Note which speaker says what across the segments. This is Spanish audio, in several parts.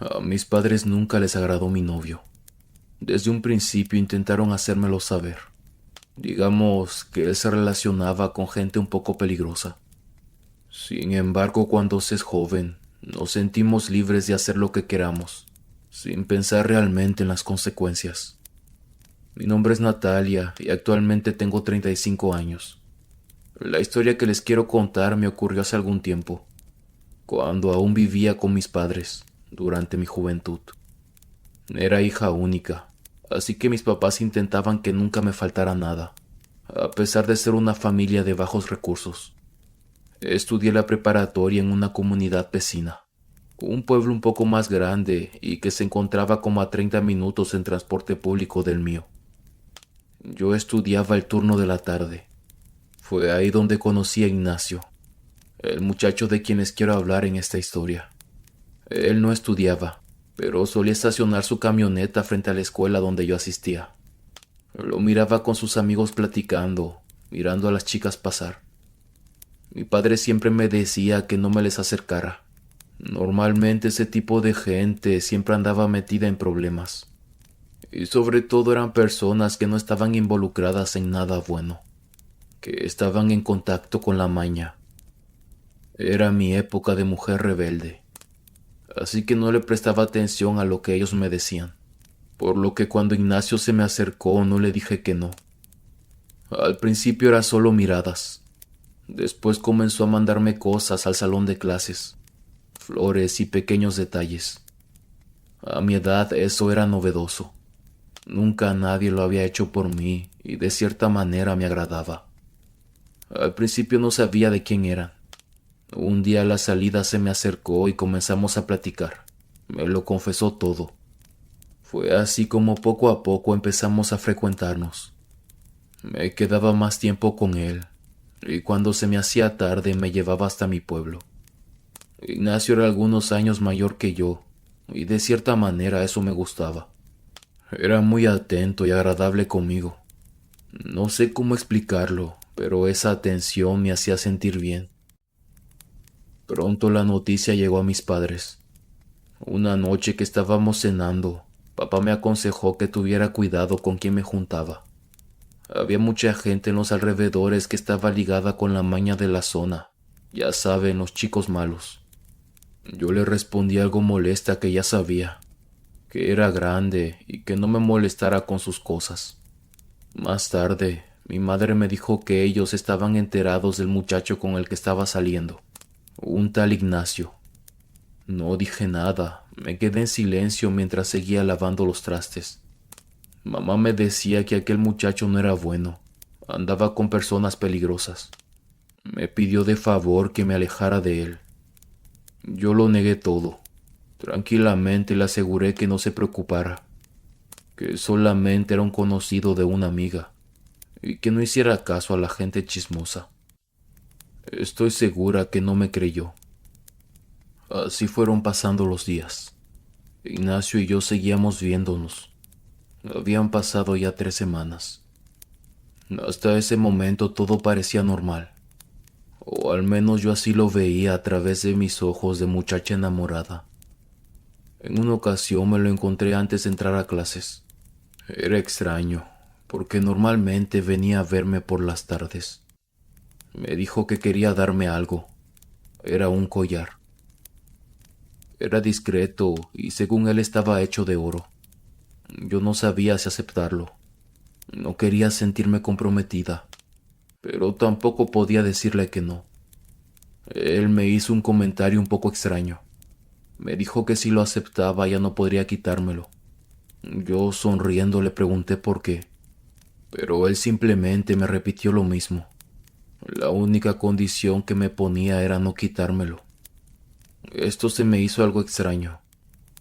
Speaker 1: A mis padres nunca les agradó mi novio. Desde un principio intentaron hacérmelo saber. Digamos que él se relacionaba con gente un poco peligrosa. Sin embargo, cuando se es joven, nos sentimos libres de hacer lo que queramos, sin pensar realmente en las consecuencias. Mi nombre es Natalia y actualmente tengo 35 años. La historia que les quiero contar me ocurrió hace algún tiempo, cuando aún vivía con mis padres, durante mi juventud. Era hija única, así que mis papás intentaban que nunca me faltara nada, a pesar de ser una familia de bajos recursos. Estudié la preparatoria en una comunidad vecina, un pueblo un poco más grande y que se encontraba como a 30 minutos en transporte público del mío. Yo estudiaba el turno de la tarde. Fue ahí donde conocí a Ignacio, el muchacho de quien les quiero hablar en esta historia. Él no estudiaba, pero solía estacionar su camioneta frente a la escuela donde yo asistía. Lo miraba con sus amigos platicando, mirando a las chicas pasar. Mi padre siempre me decía que no me les acercara. Normalmente ese tipo de gente siempre andaba metida en problemas. Y sobre todo eran personas que no estaban involucradas en nada bueno, que estaban en contacto con la maña. Era mi época de mujer rebelde, así que no le prestaba atención a lo que ellos me decían, por lo que cuando Ignacio se me acercó no le dije que no. Al principio era solo miradas, después comenzó a mandarme cosas al salón de clases, flores y pequeños detalles. A mi edad eso era novedoso. Nunca nadie lo había hecho por mí y de cierta manera me agradaba. Al principio no sabía de quién eran. Un día a la salida se me acercó y comenzamos a platicar. Me lo confesó todo. Fue así como poco a poco empezamos a frecuentarnos. Me quedaba más tiempo con él, y cuando se me hacía tarde me llevaba hasta mi pueblo. Ignacio era algunos años mayor que yo, y de cierta manera eso me gustaba. Era muy atento y agradable conmigo. No sé cómo explicarlo, pero esa atención me hacía sentir bien. Pronto la noticia llegó a mis padres. Una noche que estábamos cenando, papá me aconsejó que tuviera cuidado con quién me juntaba. Había mucha gente en los alrededores que estaba ligada con la maña de la zona. Ya saben, los chicos malos. Yo le respondí algo molesta que ya sabía, que era grande y que no me molestara con sus cosas. Más tarde, mi madre me dijo que ellos estaban enterados del muchacho con el que estaba saliendo, un tal Ignacio. No dije nada, me quedé en silencio mientras seguía lavando los trastes. Mamá me decía que aquel muchacho no era bueno, andaba con personas peligrosas. Me pidió de favor que me alejara de él. Yo lo negué todo. Tranquilamente le aseguré que no se preocupara, que solamente era un conocido de una amiga, y que no hiciera caso a la gente chismosa. Estoy segura que no me creyó. Así fueron pasando los días. Ignacio y yo seguíamos viéndonos. Habían pasado ya 3 semanas. Hasta ese momento todo parecía normal, o al menos yo así lo veía a través de mis ojos de muchacha enamorada. En una ocasión me lo encontré antes de entrar a clases. Era extraño, porque normalmente venía a verme por las tardes. Me dijo que quería darme algo. Era un collar. Era discreto y según él estaba hecho de oro. Yo no sabía si aceptarlo. No quería sentirme comprometida, pero tampoco podía decirle que no. Él me hizo un comentario un poco extraño. Me dijo que si lo aceptaba ya no podría quitármelo. Yo sonriendo le pregunté por qué, pero él simplemente me repitió lo mismo. La única condición que me ponía era no quitármelo. Esto se me hizo algo extraño.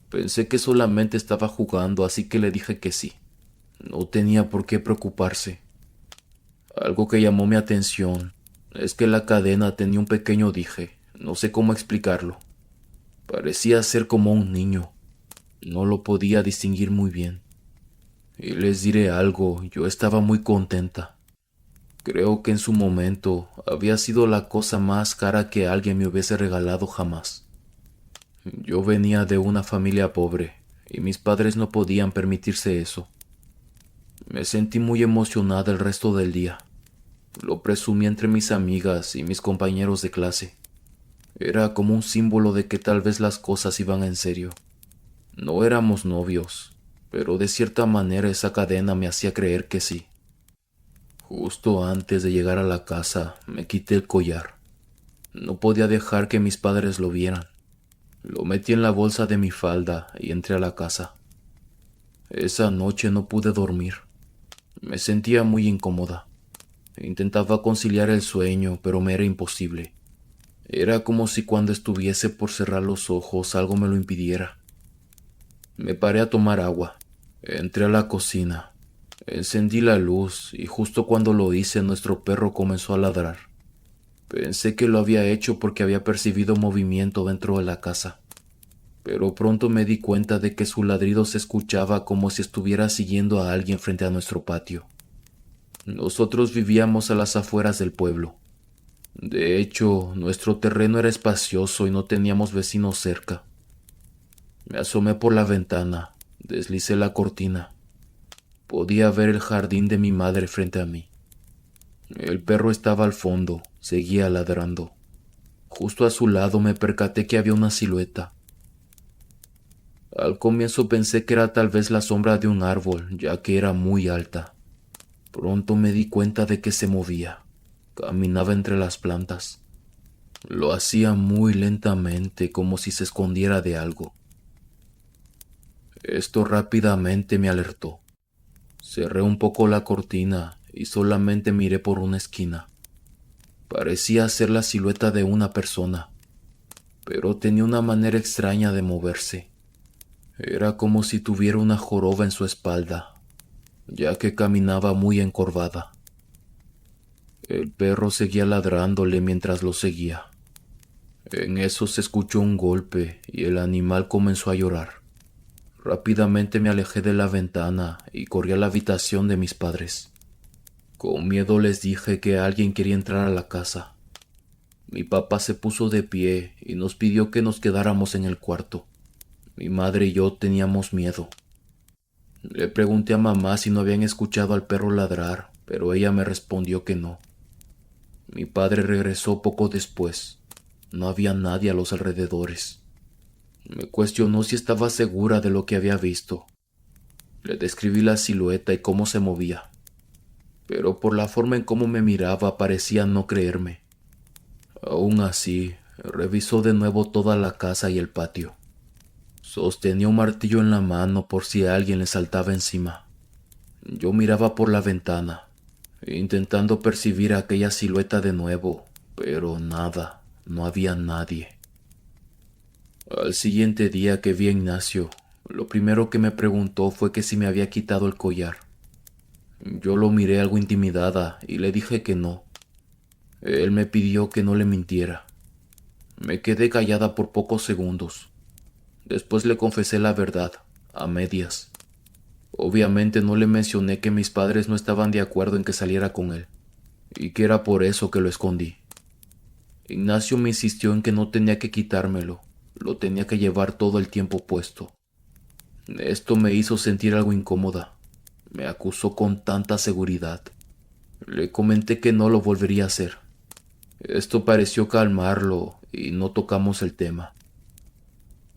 Speaker 1: Pensé que solamente estaba jugando, así que le dije que sí. No tenía por qué preocuparse. Algo que llamó mi atención es que la cadena tenía un pequeño dije, no sé cómo explicarlo. Parecía ser como un niño. No lo podía distinguir muy bien. Y les diré algo, yo estaba muy contenta. Creo que en su momento había sido la cosa más cara que alguien me hubiese regalado jamás. Yo venía de una familia pobre y mis padres no podían permitirse eso. Me sentí muy emocionada el resto del día. Lo presumí entre mis amigas y mis compañeros de clase. Era como un símbolo de que tal vez las cosas iban en serio. No éramos novios, pero de cierta manera esa cadena me hacía creer que sí. Justo antes de llegar a la casa, me quité el collar. No podía dejar que mis padres lo vieran. Lo metí en la bolsa de mi falda y entré a la casa. Esa noche no pude dormir. Me sentía muy incómoda. Intentaba conciliar el sueño, pero me era imposible. Era como si cuando estuviese por cerrar los ojos algo me lo impidiera. Me paré a tomar agua. Entré a la cocina. Encendí la luz y justo cuando lo hice nuestro perro comenzó a ladrar. Pensé que lo había hecho porque había percibido movimiento dentro de la casa, pero pronto me di cuenta de que su ladrido se escuchaba como si estuviera siguiendo a alguien frente a nuestro patio. Nosotros vivíamos a las afueras del pueblo. De hecho, nuestro terreno era espacioso y no teníamos vecinos cerca. Me asomé por la ventana, deslicé la cortina. Podía ver el jardín de mi madre frente a mí. El perro estaba al fondo, seguía ladrando. Justo a su lado me percaté que había una silueta. Al comienzo pensé que era tal vez la sombra de un árbol, ya que era muy alta. Pronto me di cuenta de que se movía. Caminaba entre las plantas. Lo hacía muy lentamente, como si se escondiera de algo. Esto rápidamente me alertó. Cerré un poco la cortina y solamente miré por una esquina. Parecía ser la silueta de una persona, pero tenía una manera extraña de moverse. Era como si tuviera una joroba en su espalda, ya que caminaba muy encorvada. El perro seguía ladrándole mientras lo seguía. En eso se escuchó un golpe y el animal comenzó a llorar. Rápidamente me alejé de la ventana y corrí a la habitación de mis padres. Con miedo les dije que alguien quería entrar a la casa. Mi papá se puso de pie y nos pidió que nos quedáramos en el cuarto. Mi madre y yo teníamos miedo. Le pregunté a mamá si no habían escuchado al perro ladrar, pero ella me respondió que no. Mi padre regresó poco después. No había nadie a los alrededores. Me cuestionó si estaba segura de lo que había visto. Le describí la silueta y cómo se movía, pero por la forma en cómo me miraba parecía no creerme. Aún así, revisó de nuevo toda la casa y el patio. Sostenía un martillo en la mano por si alguien le saltaba encima. Yo miraba por la ventana, intentando percibir aquella silueta de nuevo, pero nada, no había nadie. Al siguiente día que vi a Ignacio, lo primero que me preguntó fue que si me había quitado el collar. Yo lo miré algo intimidada y le dije que no. Él me pidió que no le mintiera. Me quedé callada por pocos segundos. Después le confesé la verdad, a medias. Obviamente no le mencioné que mis padres no estaban de acuerdo en que saliera con él, y que era por eso que lo escondí. Ignacio me insistió en que no tenía que quitármelo, lo tenía que llevar todo el tiempo puesto. Esto me hizo sentir algo incómoda. Me acusó con tanta seguridad. Le comenté que no lo volvería a hacer. Esto pareció calmarlo y no tocamos el tema.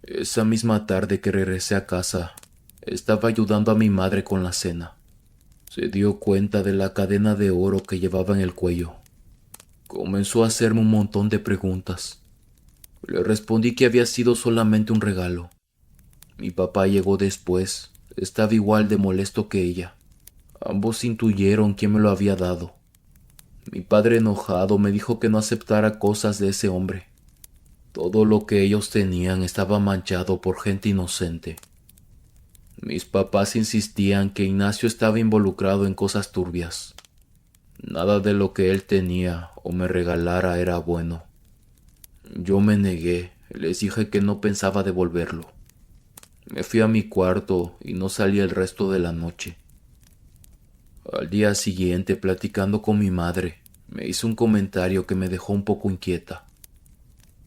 Speaker 1: Esa misma tarde que regresé a casa, estaba ayudando a mi madre con la cena. Se dio cuenta de la cadena de oro que llevaba en el cuello. Comenzó a hacerme un montón de preguntas. Le respondí que había sido solamente un regalo. Mi papá llegó después. Estaba igual de molesto que ella. Ambos intuyeron quién me lo había dado. Mi padre enojado me dijo que no aceptara cosas de ese hombre. Todo lo que ellos tenían estaba manchado por gente inocente. Mis papás insistían que Ignacio estaba involucrado en cosas turbias. Nada de lo que él tenía o me regalara era bueno. Yo me negué, les dije que no pensaba devolverlo. Me fui a mi cuarto y no salí el resto de la noche. Al día siguiente, platicando con mi madre, me hizo un comentario que me dejó un poco inquieta.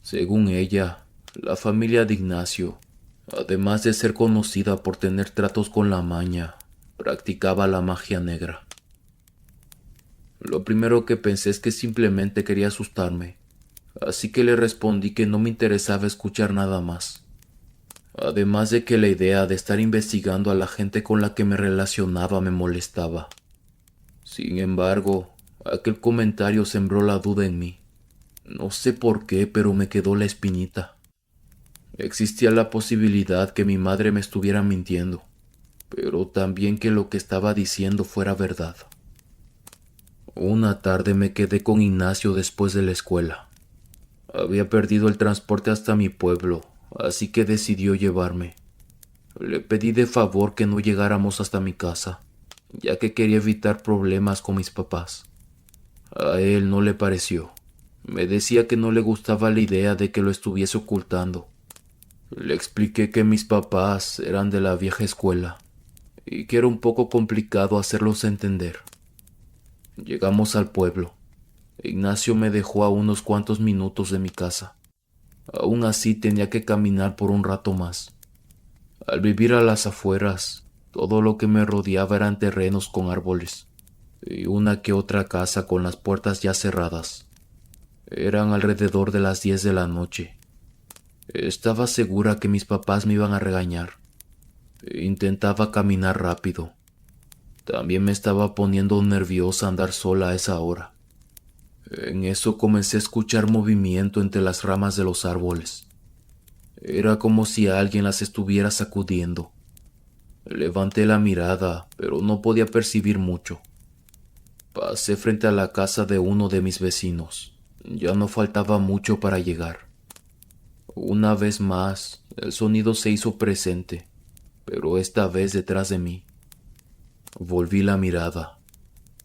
Speaker 1: Según ella, La familia de Ignacio, además de ser conocida por tener tratos con la maña, practicaba la magia negra. Lo primero que pensé es que simplemente quería asustarme, así que le respondí que no me interesaba escuchar nada más. Además de que la idea de estar investigando a la gente con la que me relacionaba me molestaba. Sin embargo, aquel comentario sembró la duda en mí. No sé por qué, pero me quedó la espinita. Existía la posibilidad que mi madre me estuviera mintiendo, pero también que lo que estaba diciendo fuera verdad. Una tarde me quedé con Ignacio después de la escuela. Había perdido el transporte hasta mi pueblo, así que decidió llevarme. Le pedí de favor que no llegáramos hasta mi casa, ya que quería evitar problemas con mis papás. A él no le pareció. Me decía que no le gustaba la idea de que lo estuviese ocultando. Le expliqué que mis papás eran de la vieja escuela y que era un poco complicado hacerlos entender. Llegamos al pueblo. Ignacio me dejó a unos cuantos minutos de mi casa. Aún así tenía que caminar por un rato más. Al vivir a las afueras, todo lo que me rodeaba eran terrenos con árboles y una que otra casa con las puertas ya cerradas. Eran alrededor de las 10 de la noche. Estaba segura que mis papás me iban a regañar. Intentaba caminar rápido. También me estaba poniendo nerviosa andar sola a esa hora. En eso comencé a escuchar movimiento entre las ramas de los árboles. Era como si alguien las estuviera sacudiendo. Levanté la mirada, pero no podía percibir mucho. Pasé frente a la casa de uno de mis vecinos. Ya no faltaba mucho para llegar. Una vez más, el sonido se hizo presente, pero esta vez detrás de mí. Volví la mirada.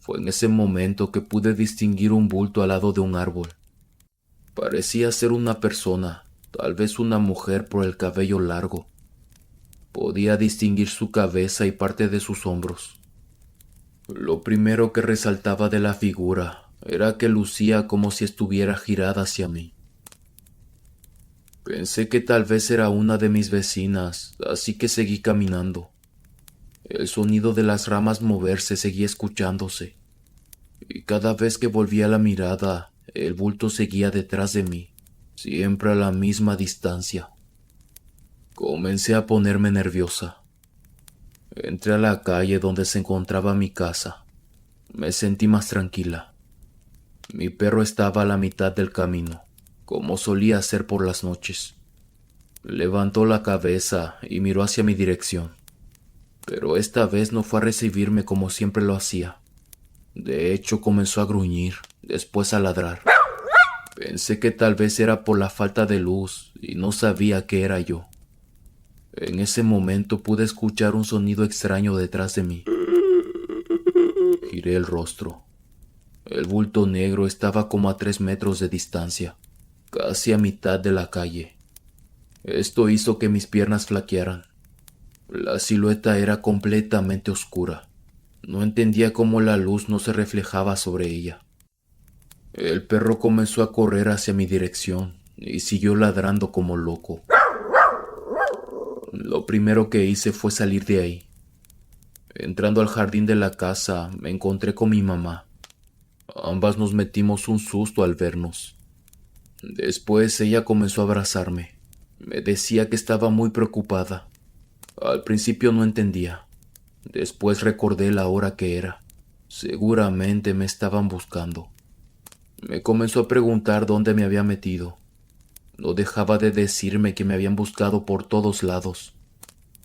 Speaker 1: Fue en ese momento que pude distinguir un bulto al lado de un árbol. Parecía ser una persona, tal vez una mujer por el cabello largo. Podía distinguir su cabeza y parte de sus hombros. Lo primero que resaltaba de la figura era que lucía como si estuviera girada hacia mí. Pensé que tal vez era una de mis vecinas, así que seguí caminando. El sonido de las ramas moverse seguía escuchándose, y cada vez que volvía la mirada, el bulto seguía detrás de mí, siempre a la misma distancia. Comencé a ponerme nerviosa. Entré a la calle donde se encontraba mi casa. Me sentí más tranquila. Mi perro estaba a la mitad del camino, como solía hacer por las noches. Levantó la cabeza y miró hacia mi dirección, pero esta vez no fue a recibirme como siempre lo hacía. De hecho, comenzó a gruñir, después a ladrar. Pensé que tal vez era por la falta de luz y no sabía qué era yo. En ese momento pude escuchar un sonido extraño detrás de mí. Giré el rostro. El bulto negro estaba como a 3 metros de distancia, casi a mitad de la calle. Esto hizo que mis piernas flaquearan. La silueta era completamente oscura. No entendía cómo la luz no se reflejaba sobre ella. El perro comenzó a correr hacia mi dirección y siguió ladrando como loco. Lo primero que hice fue salir de ahí. Entrando al jardín de la casa, me encontré con mi mamá. Ambas nos metimos un susto al vernos. Después ella comenzó a abrazarme. Me decía que estaba muy preocupada. Al principio no entendía. Después recordé la hora que era. Seguramente me estaban buscando. Me comenzó a preguntar dónde me había metido. No dejaba de decirme que me habían buscado por todos lados.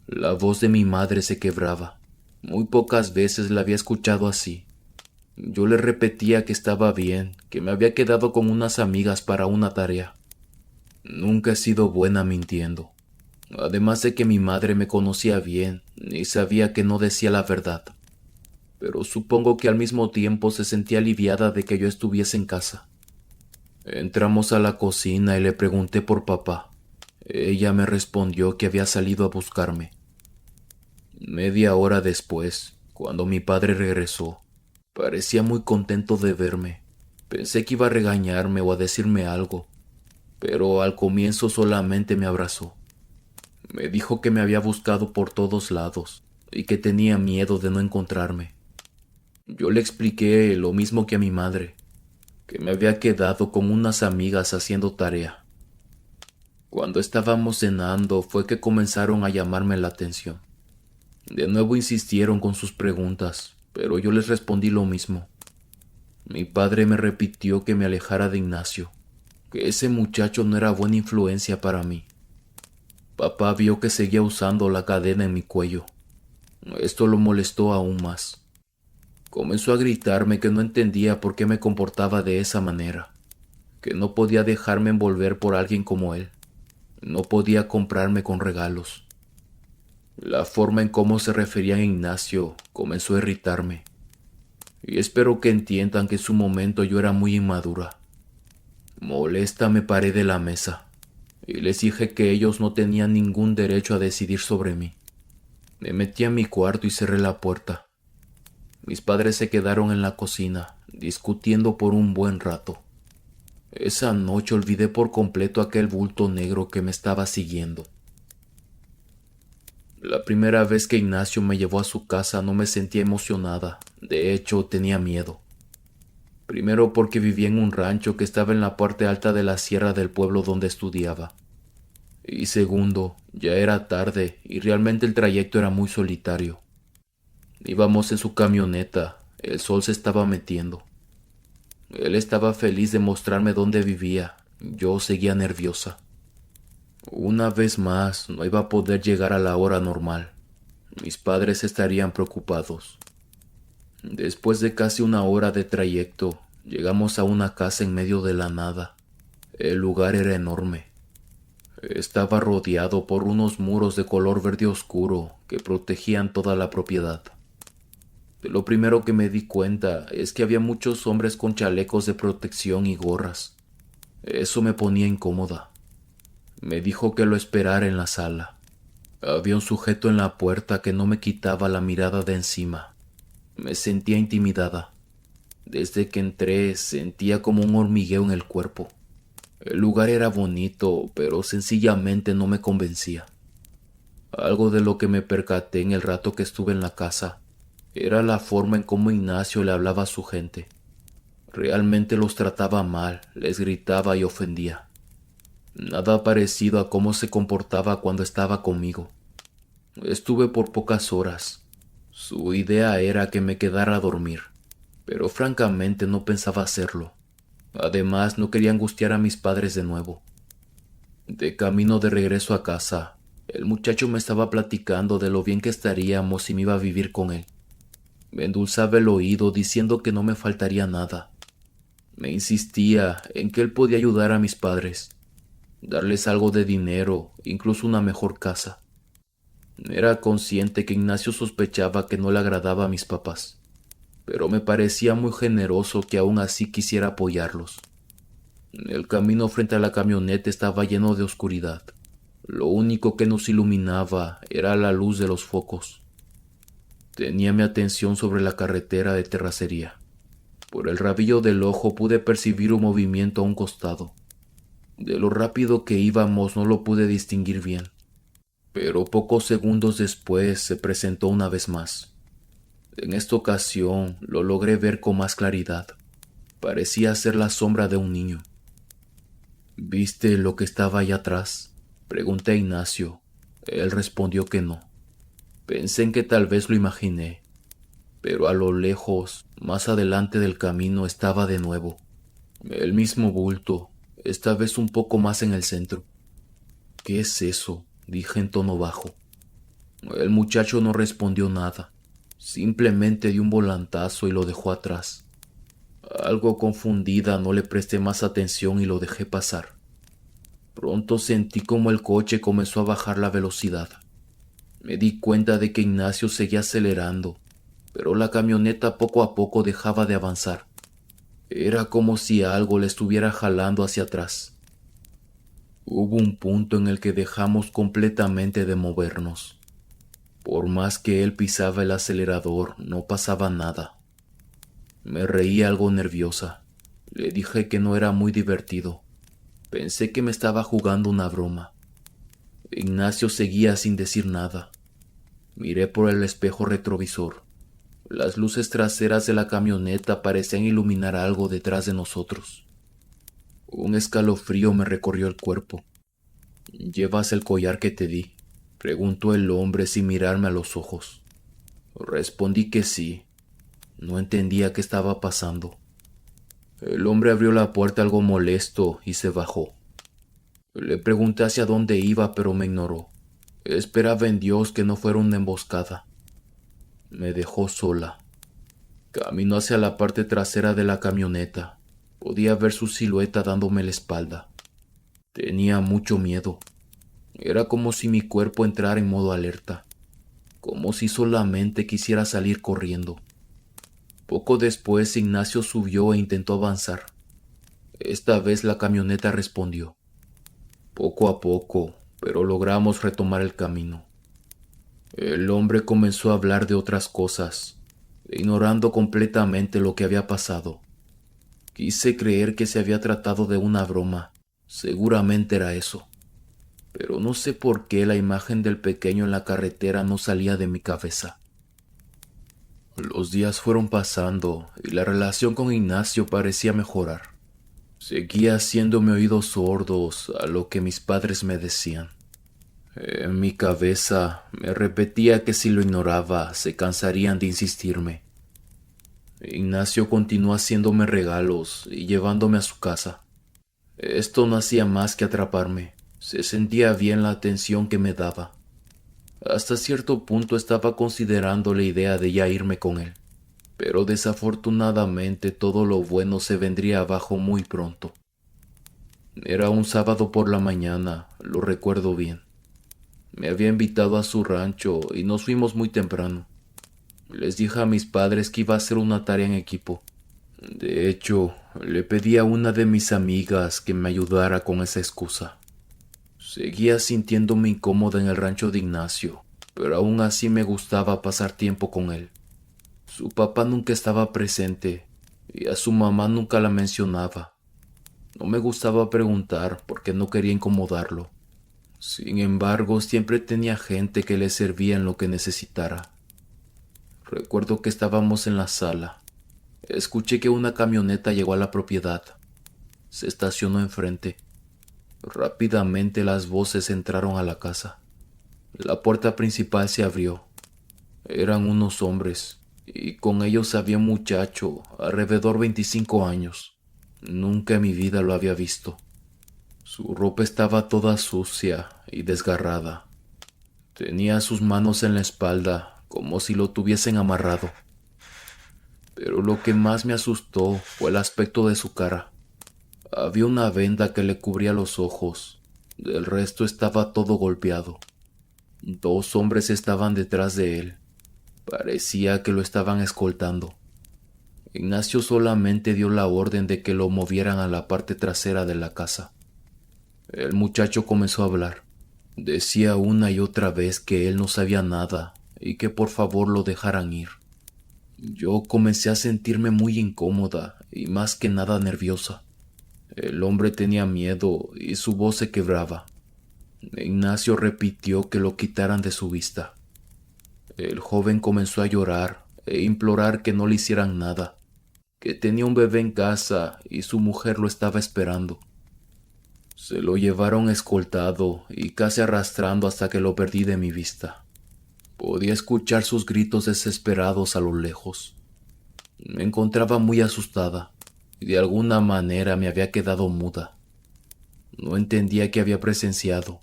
Speaker 1: La voz de mi madre se quebraba. Muy pocas veces la había escuchado así. Yo le repetía que estaba bien, que me había quedado con unas amigas para una tarea. Nunca he sido buena mintiendo. Además de que mi madre me conocía bien y sabía que no decía la verdad. Pero supongo que al mismo tiempo se sentía aliviada de que yo estuviese en casa. Entramos a la cocina y le pregunté por papá. Ella me respondió que había salido a buscarme. Media hora después, cuando mi padre regresó, parecía muy contento de verme. Pensé que iba a regañarme o a decirme algo, pero al comienzo solamente me abrazó. Me dijo que me había buscado por todos lados y que tenía miedo de no encontrarme. Yo le expliqué lo mismo que a mi madre, que me había quedado con unas amigas haciendo tarea. Cuando estábamos cenando fue que comenzaron a llamarme la atención. De nuevo insistieron con sus preguntas, pero yo les respondí lo mismo. Mi padre me repitió que me alejara de Ignacio, que ese muchacho no era buena influencia para mí. Papá vio que seguía usando la cadena en mi cuello. Esto lo molestó aún más. Comenzó a gritarme que no entendía por qué me comportaba de esa manera, que no podía dejarme envolver por alguien como él. No podía comprarme con regalos. La forma en cómo se refería a Ignacio comenzó a irritarme. Y espero que entiendan que en su momento yo era muy inmadura. Molesta me paré de la mesa y les dije que ellos no tenían ningún derecho a decidir sobre mí. Me metí a mi cuarto y cerré la puerta. Mis padres se quedaron en la cocina, discutiendo por un buen rato. Esa noche olvidé por completo aquel bulto negro que me estaba siguiendo. La primera vez que Ignacio me llevó a su casa no me sentía emocionada, de hecho tenía miedo. Primero porque vivía en un rancho que estaba en la parte alta de la sierra del pueblo donde estudiaba. Y segundo, ya era tarde y realmente el trayecto era muy solitario. Íbamos en su camioneta, el sol se estaba metiendo. Él estaba feliz de mostrarme dónde vivía, yo seguía nerviosa. Una vez más, no iba a poder llegar a la hora normal. Mis padres estarían preocupados. Después de casi una hora de trayecto, llegamos a una casa en medio de la nada. El lugar era enorme. Estaba rodeado por unos muros de color verde oscuro que protegían toda la propiedad. Lo primero que me di cuenta es que había muchos hombres con chalecos de protección y gorras. Eso me ponía incómoda. Me dijo que lo esperara en la sala. Había un sujeto en la puerta que no me quitaba la mirada de encima. Me sentía intimidada. Desde que entré sentía como un hormigueo en el cuerpo. El lugar era bonito, pero sencillamente no me convencía. Algo de lo que me percaté en el rato que estuve en la casa era la forma en cómo Ignacio le hablaba a su gente. Realmente los trataba mal, les gritaba y ofendía. Nada parecido a cómo se comportaba cuando estaba conmigo. Estuve por pocas horas. Su idea era que me quedara a dormir, pero francamente no pensaba hacerlo. Además, no quería angustiar a mis padres de nuevo. De camino de regreso a casa, el muchacho me estaba platicando de lo bien que estaríamos si me iba a vivir con él. Me endulzaba el oído diciendo que no me faltaría nada. Me insistía en que él podía ayudar a mis padres, darles algo de dinero, incluso una mejor casa. Era consciente que Ignacio sospechaba que no le agradaba a mis papás, pero me parecía muy generoso que aún así quisiera apoyarlos. El camino frente a la camioneta estaba lleno de oscuridad. Lo único que nos iluminaba era la luz de los focos. Tenía mi atención sobre la carretera de terracería. Por el rabillo del ojo pude percibir un movimiento a un costado. De lo rápido que íbamos no lo pude distinguir bien, pero pocos segundos después se presentó una vez más. En esta ocasión lo logré ver con más claridad. Parecía ser la sombra de un niño. ¿Viste lo que estaba allá atrás?, pregunté a Ignacio. Él respondió que no. Pensé en que tal vez lo imaginé, pero a lo lejos, más adelante del camino, estaba de nuevo. El mismo bulto, esta vez un poco más en el centro. ¿Qué es eso?, dije en tono bajo. El muchacho no respondió nada. Simplemente dio un volantazo y lo dejó atrás. Algo confundida no le presté más atención y lo dejé pasar. Pronto sentí como el coche comenzó a bajar la velocidad. Me di cuenta de que Ignacio seguía acelerando, pero la camioneta poco a poco dejaba de avanzar. Era como si algo le estuviera jalando hacia atrás. Hubo un punto en el que dejamos completamente de movernos. Por más que él pisaba el acelerador, no pasaba nada. Me reí algo nerviosa. Le dije que no era muy divertido, Pensé que me estaba jugando una broma. Ignacio seguía sin decir nada. Miré por el espejo retrovisor. Las luces traseras de la camioneta parecían iluminar algo detrás de nosotros. Un escalofrío me recorrió el cuerpo. ¿Llevas el collar que te di?, preguntó el hombre sin mirarme a los ojos. Respondí que sí. No entendía qué estaba pasando. El hombre abrió la puerta algo molesto y se bajó. Le pregunté hacia dónde iba, pero me ignoró. Esperaba en Dios que no fuera una emboscada. Me dejó sola. Caminó hacia la parte trasera de la camioneta. Podía ver su silueta dándome la espalda. Tenía mucho miedo. Era como si mi cuerpo entrara en modo alerta, como si solamente quisiera salir corriendo. Poco después Ignacio subió e intentó avanzar. Esta vez la camioneta respondió. Poco a poco, pero logramos retomar el camino. El hombre comenzó a hablar de otras cosas, ignorando completamente lo que había pasado. Quise creer que se había tratado de una broma. Seguramente era eso. Pero no sé por qué la imagen del pequeño en la carretera no salía de mi cabeza. Los días fueron pasando y la relación con Ignacio parecía mejorar. Seguía haciéndome oídos sordos a lo que mis padres me decían. En mi cabeza me repetía que si lo ignoraba se cansarían de insistirme. Ignacio continuó haciéndome regalos y llevándome a su casa. Esto no hacía más que atraparme. Se sentía bien la atención que me daba. Hasta cierto punto estaba considerando la idea de ya irme con él, pero desafortunadamente todo lo bueno se vendría abajo muy pronto. Era un sábado por la mañana, lo recuerdo bien. Me había invitado a su rancho y nos fuimos muy temprano. Les dije a mis padres que iba a hacer una tarea en equipo. De hecho, le pedí a una de mis amigas que me ayudara con esa excusa. Seguía sintiéndome incómoda en el rancho de Ignacio, pero aún así me gustaba pasar tiempo con él. Su papá nunca estaba presente y a su mamá nunca la mencionaba. No me gustaba preguntar porque no quería incomodarlo. Sin embargo, siempre tenía gente que le servía en lo que necesitara. Recuerdo que estábamos en la sala. Escuché que una camioneta llegó a la propiedad. Se estacionó enfrente. Rápidamente las voces entraron a la casa. La puerta principal se abrió. Eran unos hombres, y con ellos había un muchacho, alrededor 25 años. Nunca en mi vida lo había visto. Su ropa estaba toda sucia y desgarrada. Tenía sus manos en la espalda, como si lo tuviesen amarrado. Pero lo que más me asustó fue el aspecto de su cara. Había una venda que le cubría los ojos. Del resto estaba todo golpeado. 2 hombres estaban detrás de él. Parecía que lo estaban escoltando. Ignacio solamente dio la orden de que lo movieran a la parte trasera de la casa. El muchacho comenzó a hablar. Decía una y otra vez que él no sabía nada y que por favor lo dejaran ir. Yo comencé a sentirme muy incómoda y más que nada nerviosa. El hombre tenía miedo y su voz se quebraba. Ignacio repitió que lo quitaran de su vista. El joven comenzó a llorar e implorar que no le hicieran nada, que tenía un bebé en casa y su mujer lo estaba esperando. Se lo llevaron escoltado y casi arrastrando hasta que lo perdí de mi vista. Podía escuchar sus gritos desesperados a lo lejos. Me encontraba muy asustada y de alguna manera me había quedado muda. No entendía qué había presenciado.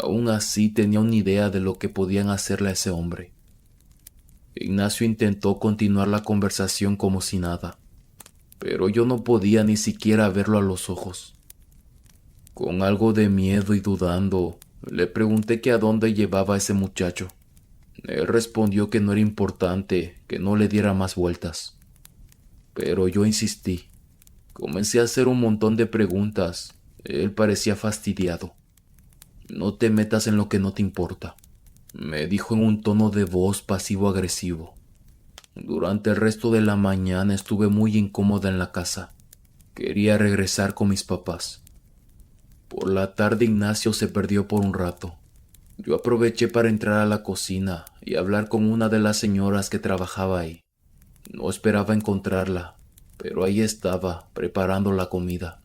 Speaker 1: Aún así tenía una idea de lo que podían hacerle a ese hombre. Ignacio intentó continuar la conversación como si nada, pero yo no podía ni siquiera verlo a los ojos. Con algo de miedo y dudando, le pregunté que a dónde llevaba a ese muchacho. Él respondió que no era importante, que no le diera más vueltas. Pero yo insistí. Comencé a hacer un montón de preguntas. Él parecía fastidiado. No te metas en lo que no te importa, me dijo en un tono de voz pasivo-agresivo. Durante el resto de la mañana estuve muy incómoda en la casa. Quería regresar con mis papás. Por la tarde Ignacio se perdió por un rato. Yo aproveché para entrar a la cocina y hablar con una de las señoras que trabajaba ahí. No esperaba encontrarla, pero ahí estaba, preparando la comida.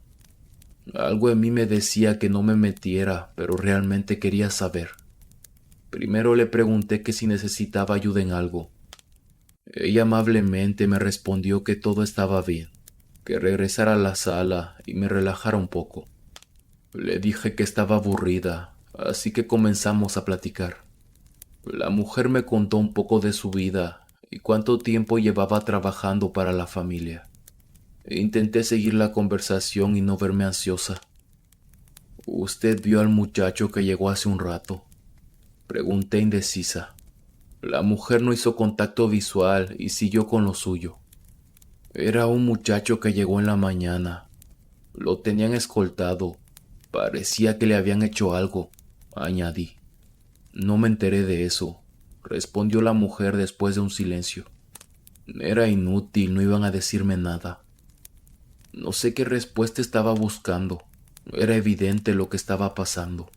Speaker 1: Algo en mí me decía que no me metiera, pero realmente quería saber. Primero le pregunté que si necesitaba ayuda en algo. Ella amablemente me respondió que todo estaba bien, que regresara a la sala y me relajara un poco. Le dije que estaba aburrida, así que comenzamos a platicar. La mujer me contó un poco de su vida y cuánto tiempo llevaba trabajando para la familia. Intenté seguir la conversación y no verme ansiosa. ¿Usted vio al muchacho que llegó hace un rato?, pregunté indecisa. La mujer no hizo contacto visual y siguió con lo suyo. Era un muchacho que llegó en la mañana. Lo tenían escoltado. Parecía que le habían hecho algo, añadí. No me enteré de eso, respondió la mujer después de un silencio. Era inútil, no iban a decirme nada. No sé qué respuesta estaba buscando. Era evidente lo que estaba pasando.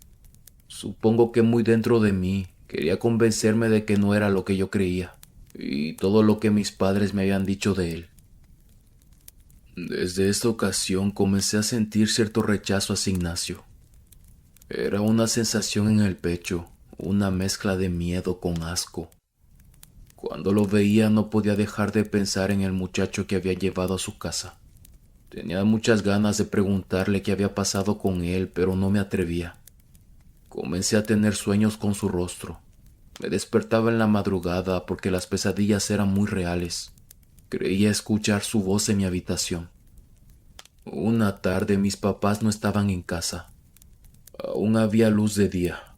Speaker 1: Supongo que muy dentro de mí quería convencerme de que no era lo que yo creía y todo lo que mis padres me habían dicho de él. Desde esta ocasión comencé a sentir cierto rechazo hacia Ignacio. Era una sensación en el pecho, una mezcla de miedo con asco. Cuando lo veía no podía dejar de pensar en el muchacho que había llevado a su casa. Tenía muchas ganas de preguntarle qué había pasado con él, pero no me atrevía. Comencé a tener sueños con su rostro. Me despertaba en la madrugada porque las pesadillas eran muy reales. Creía escuchar su voz en mi habitación. Una tarde mis papás no estaban en casa. Aún había luz de día.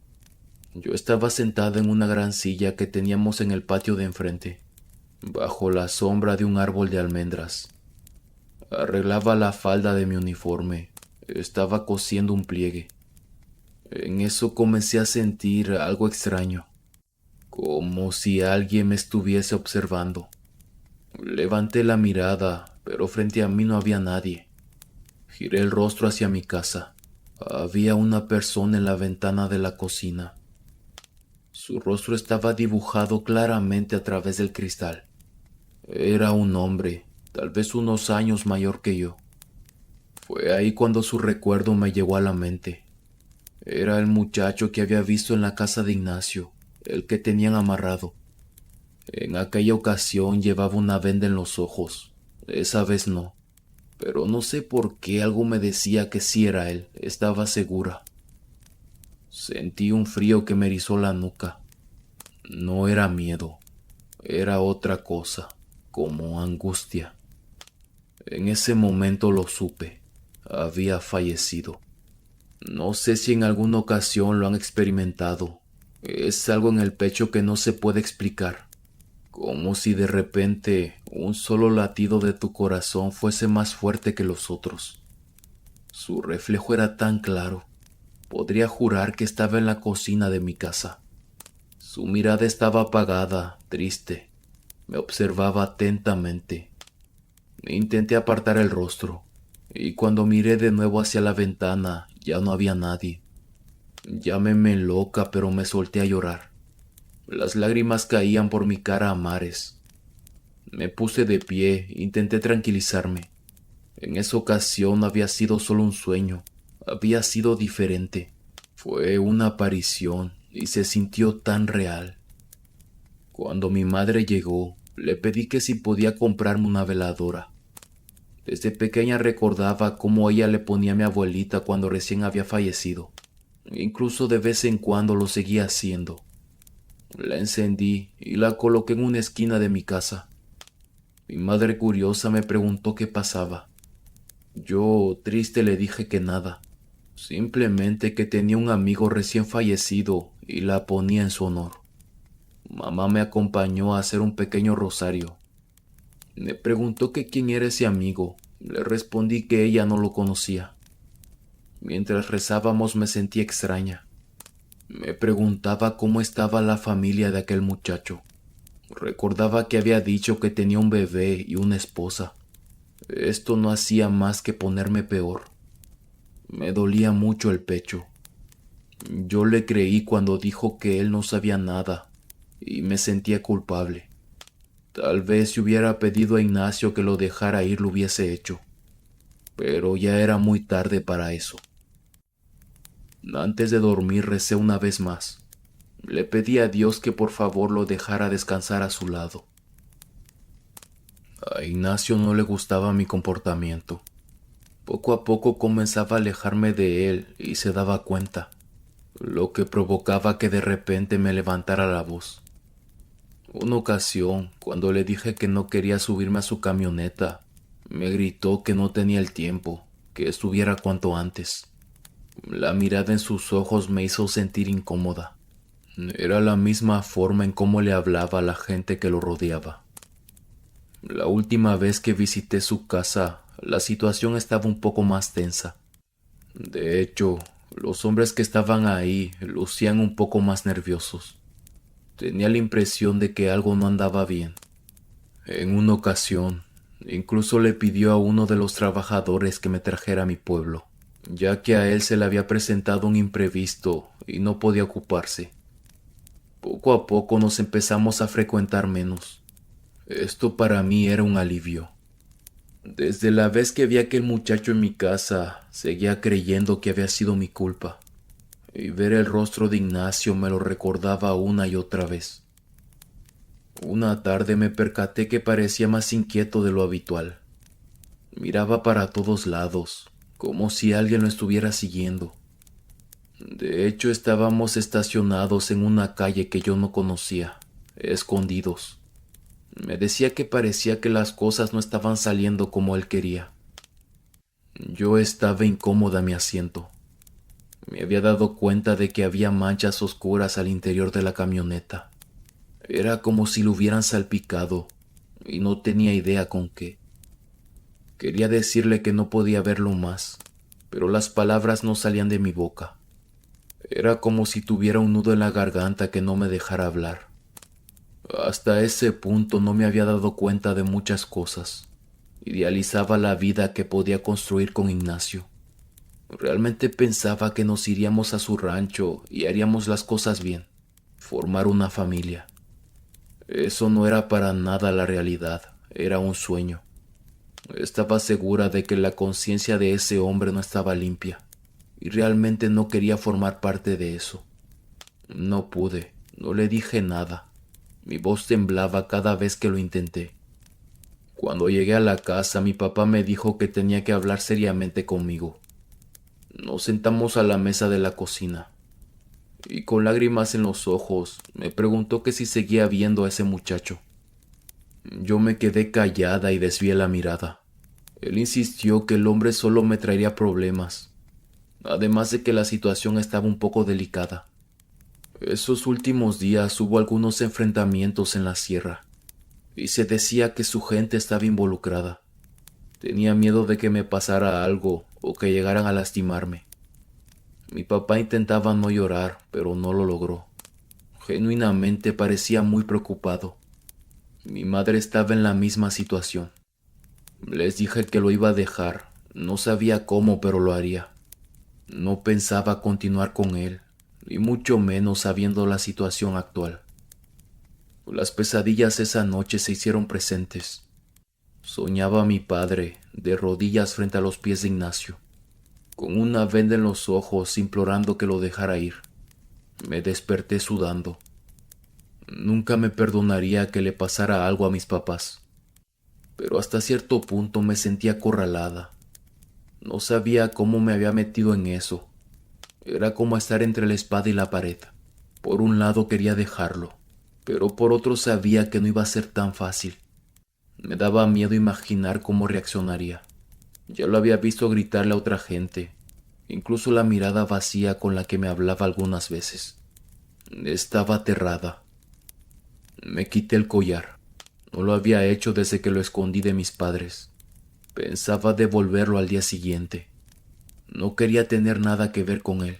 Speaker 1: Yo estaba sentada en una gran silla que teníamos en el patio de enfrente, bajo la sombra de un árbol de almendras. Arreglaba la falda de mi uniforme. Estaba cosiendo un pliegue. En eso comencé a sentir algo extraño, como si alguien me estuviese observando. Levanté la mirada, pero frente a mí no había nadie. Giré el rostro hacia mi casa. Había una persona en la ventana de la cocina. Su rostro estaba dibujado claramente a través del cristal. Era un hombre, tal vez unos años mayor que yo. Fue ahí cuando su recuerdo me llegó a la mente. Era el muchacho que había visto en la casa de Ignacio, el que tenían amarrado. En aquella ocasión llevaba una venda en los ojos. Esa vez no. Pero no sé por qué algo me decía que sí era él. Estaba segura. Sentí un frío que me erizó la nuca. No era miedo. Era otra cosa, como angustia. En ese momento lo supe. Había fallecido. No sé si en alguna ocasión lo han experimentado. Es algo en el pecho que no se puede explicar. Como si de repente un solo latido de tu corazón fuese más fuerte que los otros. Su reflejo era tan claro. Podría jurar que estaba en la cocina de mi casa. Su mirada estaba apagada, triste. Me observaba atentamente. Intenté apartar el rostro, y cuando miré de nuevo hacia la ventana, ya no había nadie. Llámeme loca, pero me solté a llorar. Las lágrimas caían por mi cara a mares. Me puse de pie, intenté tranquilizarme. En esa ocasión había sido solo un sueño, había sido diferente. Fue una aparición y se sintió tan real. Cuando mi madre llegó, le pedí que si podía comprarme una veladora. Desde pequeña recordaba cómo ella le ponía a mi abuelita cuando recién había fallecido. Incluso de vez en cuando lo seguía haciendo. La encendí y la coloqué en una esquina de mi casa. Mi madre curiosa me preguntó qué pasaba. Yo, triste, le dije que nada. Simplemente que tenía un amigo recién fallecido y la ponía en su honor. Mamá me acompañó a hacer un pequeño rosario. Me preguntó que quién era ese amigo. Le respondí que ella no lo conocía. Mientras rezábamos me sentí extraña. Me preguntaba cómo estaba la familia de aquel muchacho. Recordaba que había dicho que tenía un bebé y una esposa. Esto no hacía más que ponerme peor. Me dolía mucho el pecho. Yo le creí cuando dijo que él no sabía nada y me sentía culpable. Tal vez si hubiera pedido a Ignacio que lo dejara ir lo hubiese hecho, pero ya era muy tarde para eso. Antes de dormir recé una vez más. Le pedí a Dios que por favor lo dejara descansar a su lado. A Ignacio no le gustaba mi comportamiento. Poco a poco comenzaba a alejarme de él y se daba cuenta, lo que provocaba que de repente me levantara la voz. Una ocasión, cuando le dije que no quería subirme a su camioneta, me gritó que no tenía el tiempo, que estuviera cuanto antes. La mirada en sus ojos me hizo sentir incómoda. Era la misma forma en cómo le hablaba a la gente que lo rodeaba. La última vez que visité su casa, la situación estaba un poco más tensa. De hecho, los hombres que estaban ahí lucían un poco más nerviosos. Tenía la impresión de que algo no andaba bien. En una ocasión, incluso le pidió a uno de los trabajadores que me trajera a mi pueblo, ya que a él se le había presentado un imprevisto y no podía ocuparse. Poco a poco nos empezamos a frecuentar menos. Esto para mí era un alivio. Desde la vez que vi a aquel muchacho en mi casa, seguía creyendo que había sido mi culpa, y ver el rostro de Ignacio me lo recordaba una y otra vez. Una tarde me percaté que parecía más inquieto de lo habitual. Miraba para todos lados, como si alguien lo estuviera siguiendo. De hecho, estábamos estacionados en una calle que yo no conocía, escondidos. Me decía que parecía que las cosas no estaban saliendo como él quería. Yo estaba incómoda en mi asiento. Me había dado cuenta de que había manchas oscuras al interior de la camioneta. Era como si lo hubieran salpicado, y no tenía idea con qué. Quería decirle que no podía verlo más, pero las palabras no salían de mi boca. Era como si tuviera un nudo en la garganta que no me dejara hablar. Hasta ese punto no me había dado cuenta de muchas cosas. Idealizaba la vida que podía construir con Ignacio. Realmente pensaba que nos iríamos a su rancho y haríamos las cosas bien, formar una familia. Eso no era para nada la realidad, era un sueño. Estaba segura de que la conciencia de ese hombre no estaba limpia, y realmente no quería formar parte de eso. No pude, no le dije nada. Mi voz temblaba cada vez que lo intenté. Cuando llegué a la casa, mi papá me dijo que tenía que hablar seriamente conmigo. Nos sentamos a la mesa de la cocina, y con lágrimas en los ojos, me preguntó que si seguía viendo a ese muchacho. Yo me quedé callada y desvié la mirada. Él insistió que el hombre solo me traería problemas, además de que la situación estaba un poco delicada. Esos últimos días hubo algunos enfrentamientos en la sierra, y se decía que su gente estaba involucrada. Tenía miedo de que me pasara algo o que llegaran a lastimarme. Mi papá intentaba no llorar, pero no lo logró. Genuinamente parecía muy preocupado. Mi madre estaba en la misma situación. Les dije que lo iba a dejar. No sabía cómo, pero lo haría. No pensaba continuar con él, y mucho menos sabiendo la situación actual. Las pesadillas esa noche se hicieron presentes. Soñaba a mi padre, de rodillas frente a los pies de Ignacio, con una venda en los ojos implorando que lo dejara ir. Me desperté sudando. Nunca me perdonaría que le pasara algo a mis papás, pero hasta cierto punto me sentía acorralada. No sabía cómo me había metido en eso. Era como estar entre la espada y la pared. Por un lado quería dejarlo, pero por otro sabía que no iba a ser tan fácil. Me daba miedo imaginar cómo reaccionaría. Ya lo había visto gritarle a otra gente, incluso la mirada vacía con la que me hablaba algunas veces. Estaba aterrada. Me quité el collar. No lo había hecho desde que lo escondí de mis padres. Pensaba devolverlo al día siguiente. No quería tener nada que ver con él,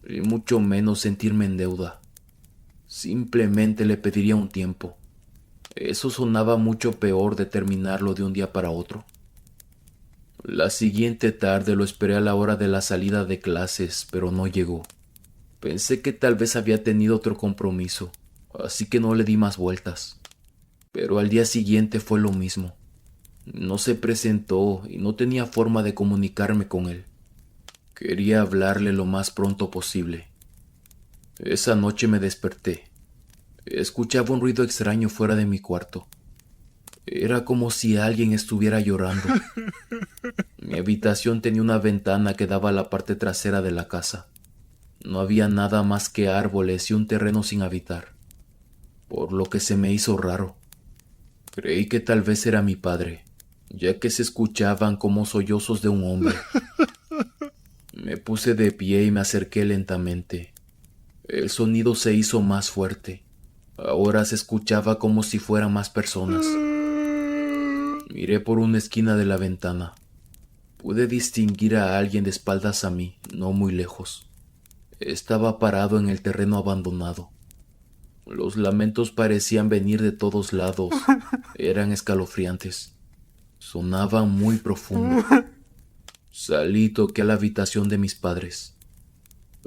Speaker 1: y mucho menos sentirme en deuda. Simplemente le pediría un tiempo. Eso sonaba mucho peor de terminarlo de un día para otro. La siguiente tarde lo esperé a la hora de la salida de clases, pero no llegó. Pensé que tal vez había tenido otro compromiso, así que no le di más vueltas. Pero al día siguiente fue lo mismo. No se presentó y no tenía forma de comunicarme con él. Quería hablarle lo más pronto posible. Esa noche me desperté. Escuchaba un ruido extraño fuera de mi cuarto. Era como si alguien estuviera llorando. Mi habitación tenía una ventana que daba a la parte trasera de la casa. No había nada más que árboles y un terreno sin habitar, por lo que se me hizo raro. Creí que tal vez era mi padre, ya que se escuchaban como sollozos de un hombre. Me puse de pie y me acerqué lentamente. El sonido se hizo más fuerte. Ahora se escuchaba como si fueran más personas. Miré por una esquina de la ventana. Pude distinguir a alguien de espaldas a mí, no muy lejos. Estaba parado en el terreno abandonado. Los lamentos parecían venir de todos lados. Eran escalofriantes. Sonaban muy profundo. Salí y toqué a la habitación de mis padres.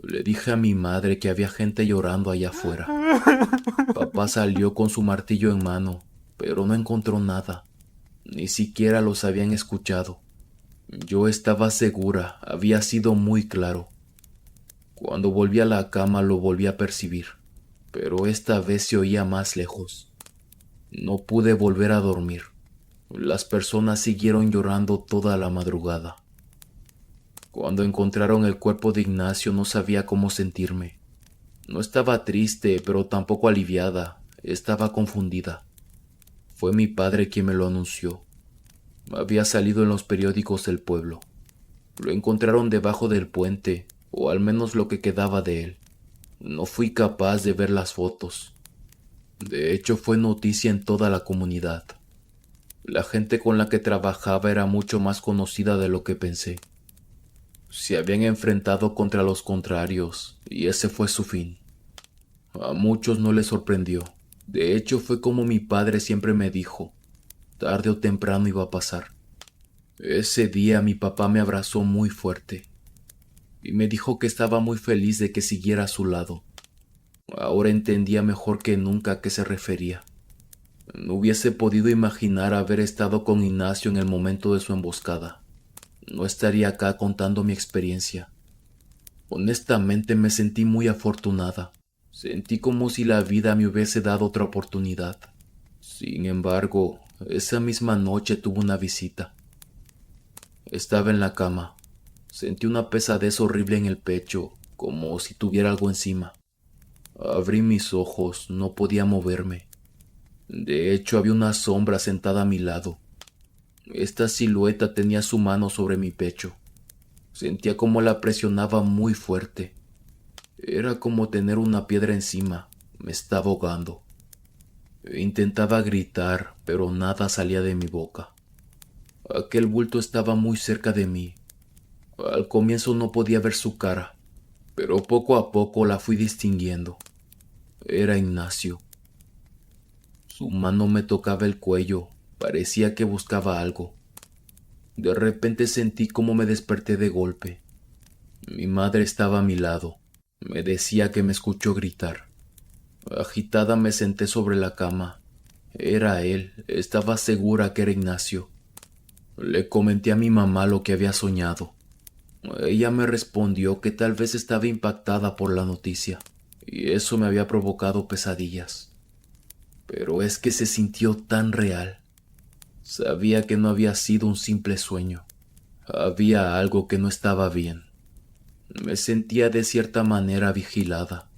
Speaker 1: Le dije a mi madre que había gente llorando allá afuera. Papá salió con su martillo en mano, pero no encontró nada. Ni siquiera los habían escuchado. Yo estaba segura, había sido muy claro. Cuando volví a la cama lo volví a percibir, pero esta vez se oía más lejos. No pude volver a dormir. Las personas siguieron llorando toda la madrugada. Cuando encontraron el cuerpo de Ignacio no sabía cómo sentirme. No estaba triste, pero tampoco aliviada. Estaba confundida. Fue mi padre quien me lo anunció. Había salido en los periódicos del pueblo. Lo encontraron debajo del puente, o al menos lo que quedaba de él. No fui capaz de ver las fotos. De hecho, fue noticia en toda la comunidad. La gente con la que trabajaba era mucho más conocida de lo que pensé. Se habían enfrentado contra los contrarios, y ese fue su fin. A muchos no les sorprendió. De hecho, fue como mi padre siempre me dijo. Tarde o temprano iba a pasar. Ese día mi papá me abrazó muy fuerte y me dijo que estaba muy feliz de que siguiera a su lado. Ahora entendía mejor que nunca a qué se refería. No hubiese podido imaginar haber estado con Ignacio en el momento de su emboscada. No estaría acá contando mi experiencia. Honestamente me sentí muy afortunada. Sentí como si la vida me hubiese dado otra oportunidad. Sin embargo, esa misma noche tuve una visita. Estaba en la cama. Sentí una pesadez horrible en el pecho, como si tuviera algo encima. Abrí mis ojos, no podía moverme. De hecho, había una sombra sentada a mi lado. Esta silueta tenía su mano sobre mi pecho. Sentía como la presionaba muy fuerte. Era como tener una piedra encima. Me estaba ahogando. Intentaba gritar, pero nada salía de mi boca. Aquel bulto estaba muy cerca de mí. Al comienzo no podía ver su cara, pero poco a poco la fui distinguiendo. Era Ignacio. Su mano me tocaba el cuello, parecía que buscaba algo. De repente sentí como me desperté de golpe. Mi madre estaba a mi lado. Me decía que me escuchó gritar. Agitada me senté sobre la cama. Era él, estaba segura que era Ignacio. Le comenté a mi mamá lo que había soñado. Ella me respondió que tal vez estaba impactada por la noticia, y eso me había provocado pesadillas. Pero es que se sintió tan real. Sabía que no había sido un simple sueño. Había algo que no estaba bien. Me sentía de cierta manera vigilada,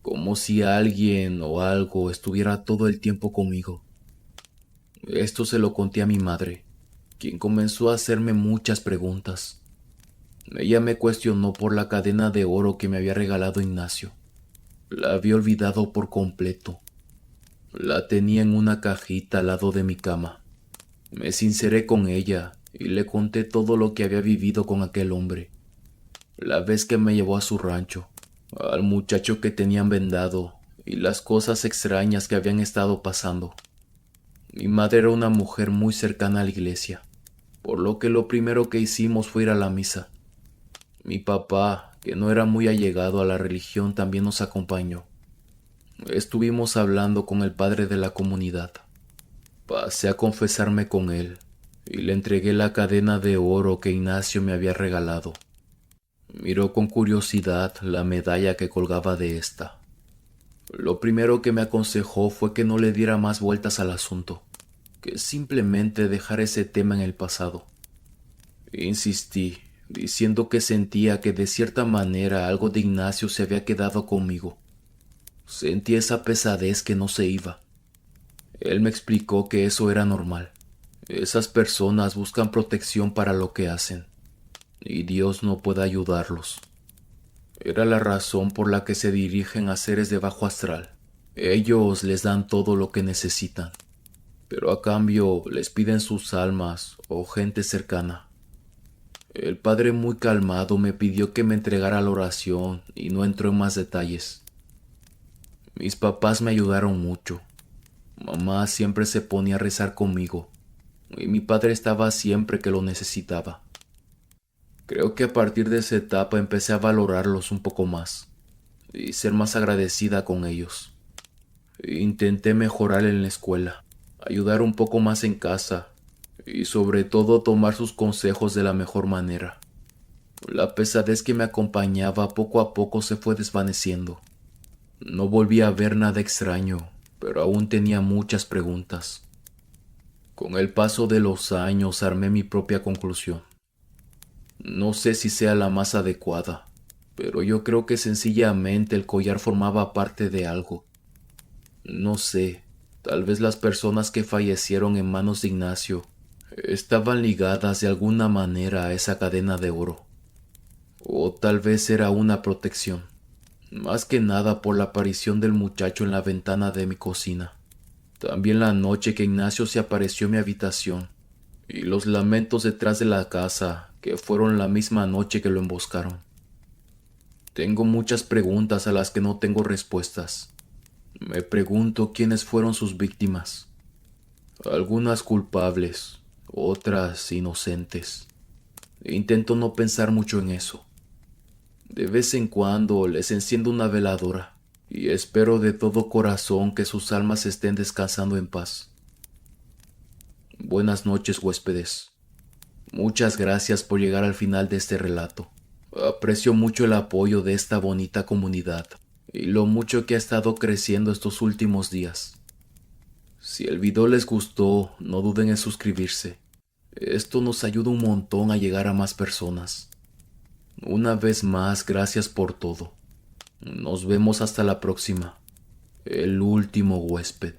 Speaker 1: como si alguien o algo estuviera todo el tiempo conmigo. Esto se lo conté a mi madre, quien comenzó a hacerme muchas preguntas. Ella me cuestionó por la cadena de oro que me había regalado Ignacio. La había olvidado por completo. La tenía en una cajita al lado de mi cama. Me sinceré con ella y le conté todo lo que había vivido con aquel hombre. La vez que me llevó a su rancho, al muchacho que tenían vendado y las cosas extrañas que habían estado pasando. Mi madre era una mujer muy cercana a la iglesia. por lo que lo primero que hicimos fue ir a la misa. Mi papá, que no era muy allegado a la religión, también nos acompañó. Estuvimos hablando con el padre de la comunidad. Pasé a confesarme con él y le entregué la cadena de oro que Ignacio me había regalado. Miró con curiosidad la medalla que colgaba de esta. Lo primero que me aconsejó fue que no le diera más vueltas al asunto, que simplemente dejara ese tema en el pasado. Insistí, diciendo que sentía que de cierta manera algo de Ignacio se había quedado conmigo. Sentí esa pesadez que no se iba. Él me explicó que eso era normal. Esas personas buscan protección para lo que hacen, y Dios no puede ayudarlos. Era la razón por la que se dirigen a seres de bajo astral. Ellos les dan todo lo que necesitan, pero a cambio les piden sus almas o gente cercana. El padre, muy calmado, me pidió que me entregara la oración y no entró en más detalles. Mis papás me ayudaron mucho. Mamá siempre se ponía a rezar conmigo y mi padre estaba siempre que lo necesitaba. Creo que a partir de esa etapa empecé a valorarlos un poco más y ser más agradecida con ellos. Intenté mejorar en la escuela, ayudar un poco más en casa y sobre todo tomar sus consejos de la mejor manera. La pesadez que me acompañaba poco a poco se fue desvaneciendo. No volví a ver nada extraño, pero aún tenía muchas preguntas. Con el paso de los años armé mi propia conclusión. No sé si sea la más adecuada, pero yo creo que sencillamente el collar formaba parte de algo. No sé, tal vez las personas que fallecieron en manos de Ignacio estaban ligadas de alguna manera a esa cadena de oro. O tal vez era una protección, más que nada por la aparición del muchacho en la ventana de mi cocina. También la noche que Ignacio se apareció en mi habitación y los lamentos detrás de la casa, que fueron la misma noche que lo emboscaron. Tengo muchas preguntas a las que no tengo respuestas. Me pregunto quiénes fueron sus víctimas. Algunas culpables, otras inocentes. Intento no pensar mucho en eso. De vez en cuando les enciendo una veladora y espero de todo corazón que sus almas estén descansando en paz. Buenas noches, huéspedes. Muchas gracias por llegar al final de este relato. Aprecio mucho el apoyo de esta bonita comunidad y lo mucho que ha estado creciendo estos últimos días. Si el video les gustó, no duden en suscribirse. Esto nos ayuda un montón a llegar a más personas. Una vez más, gracias por todo. Nos vemos hasta la próxima. El último huésped.